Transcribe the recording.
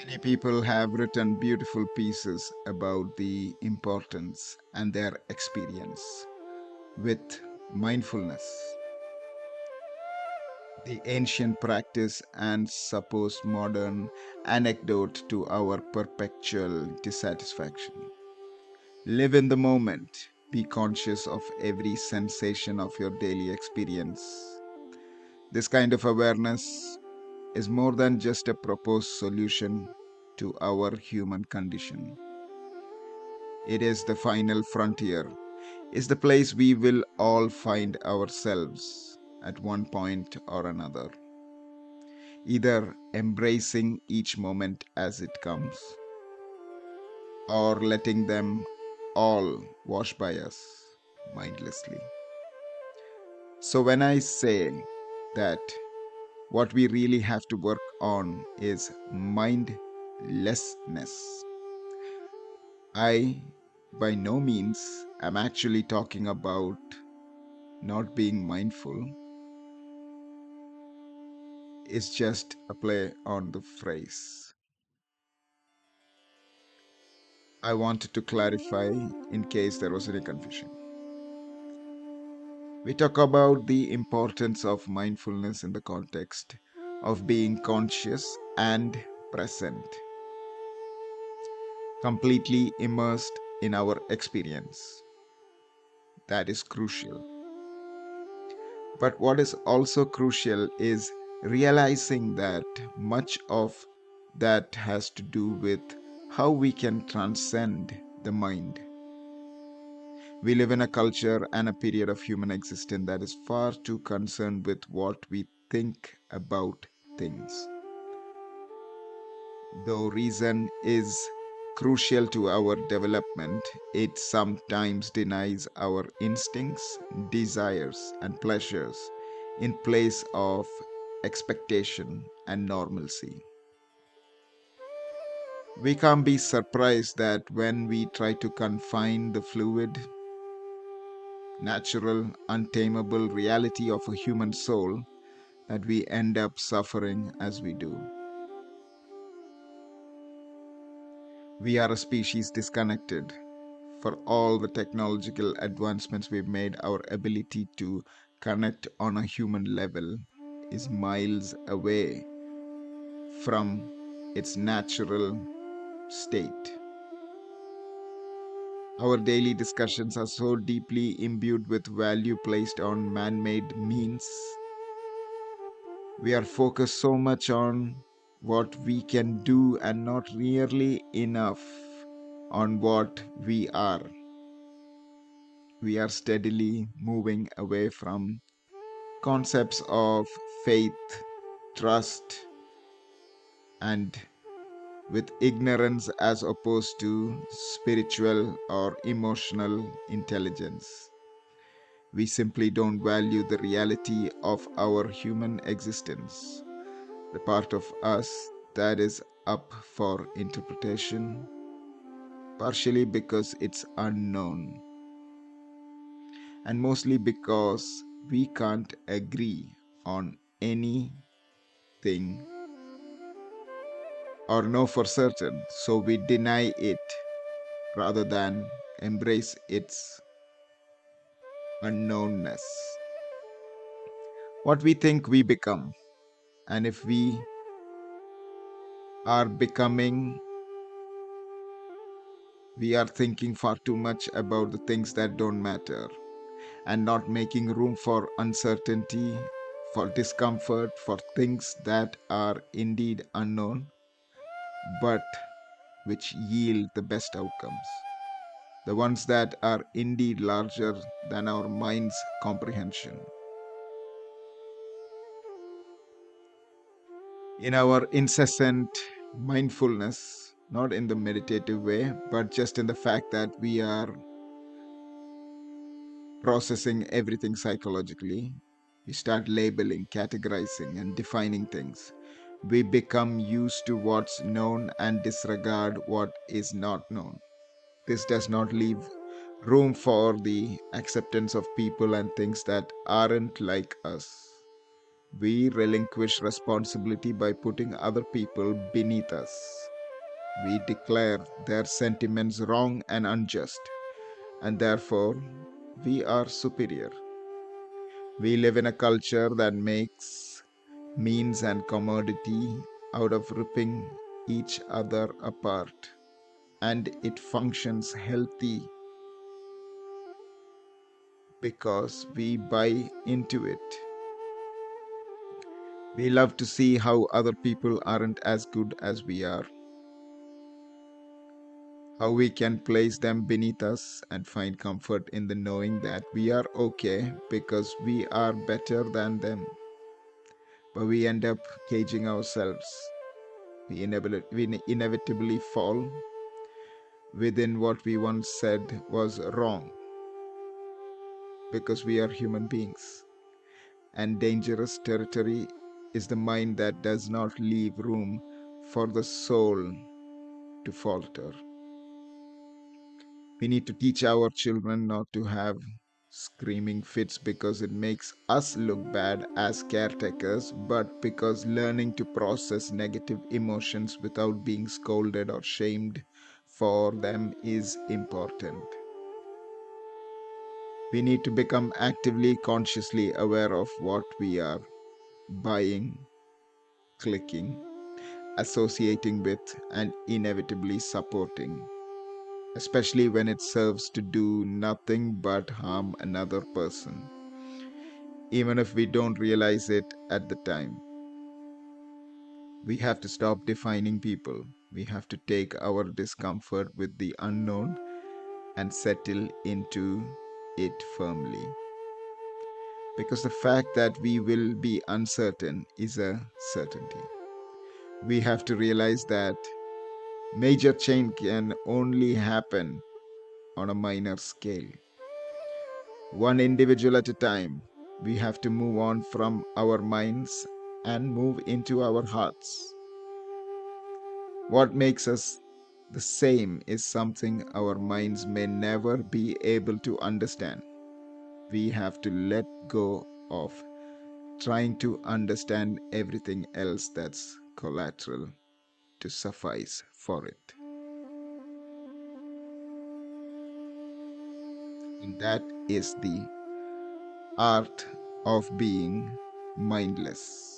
Many people have written beautiful pieces about the importance and their experience with mindfulness, the ancient practice and supposed modern anecdote to our perpetual dissatisfaction. Live in the moment. Be conscious of every sensation of your daily experience. This kind of awareness is more than just a proposed solution to our human condition. It is the final frontier, is the place we will all find ourselves at one point or another, either embracing each moment as it comes or letting them all wash by us mindlessly. So, when I say that what we really have to work on is mindlessness, I by no means am actually talking about not being mindful. It's just a play on the phrase. I wanted to clarify in case there was any confusion. We talk about the importance of mindfulness in the context of being conscious and present, completely immersed in our experience. That is crucial. But what is also crucial is realizing that much of that has to do with how we can transcend the mind. We live in a culture and a period of human existence that is far too concerned with what we think about things. Though reason is crucial to our development, it sometimes denies our instincts, desires, and pleasures in place of expectation and normalcy. We can't be surprised that when we try to confine the fluid, natural, untamable reality of a human soul, that we end up suffering as we do. We are a species disconnected. For all the technological advancements we've made, our ability to connect on a human level is miles away from its natural state. Our daily discussions are so deeply imbued with value placed on man made means. We are focused so much on what we can do and not nearly enough on what we are. We are steadily moving away from concepts of faith, trust, and with ignorance as opposed to spiritual or emotional intelligence. We simply don't value the reality of our human existence, the part of us that is up for interpretation, partially because it's unknown, and mostly because we can't agree on anything or know for certain, so we deny it rather than embrace its unknownness. What we think we become, and if we are becoming, we are thinking far too much about the things that don't matter and not making room for uncertainty, for discomfort, for things that are indeed unknown, but which yield the best outcomes. The ones that are indeed larger than our mind's comprehension. In our incessant mindfulness, not in the meditative way, but just in the fact that we are processing everything psychologically, we start labeling, categorizing, and defining things. We become used to what's known and disregard what is not known. This does not leave room for the acceptance of people and things that aren't like us. We relinquish responsibility by putting other people beneath us. We declare their sentiments wrong and unjust, and therefore we are superior. We live in a culture that makes means and commodity out of ripping each other apart, and it functions healthy because we buy into it. We love to see how other people aren't as good as we are, how we can place them beneath us and find comfort in the knowing that we are okay because we are better than them. But we end up caging ourselves. We inevitably fall within what we once said was wrong because we are human beings. And dangerous territory is the mind that does not leave room for the soul to falter. We need to teach our children not to have screaming fits because it makes us look bad as caretakers, but because learning to process negative emotions without being scolded or shamed for them is important. We need to become actively, consciously aware of what we are buying, clicking, associating with, and inevitably supporting, especially when it serves to do nothing but harm another person, even if we don't realize it at the time. We have to stop defining people. We have to take our discomfort with the unknown and settle into it firmly. Because the fact that we will be uncertain is a certainty. We have to realize that major change can only happen on a minor scale, one individual at a time. We have to move on from our minds and move into our hearts. What makes us the same is something our minds may never be able to understand. We have to let go of trying to understand everything else that's collateral to suffice for it. And that is the art of being mindless.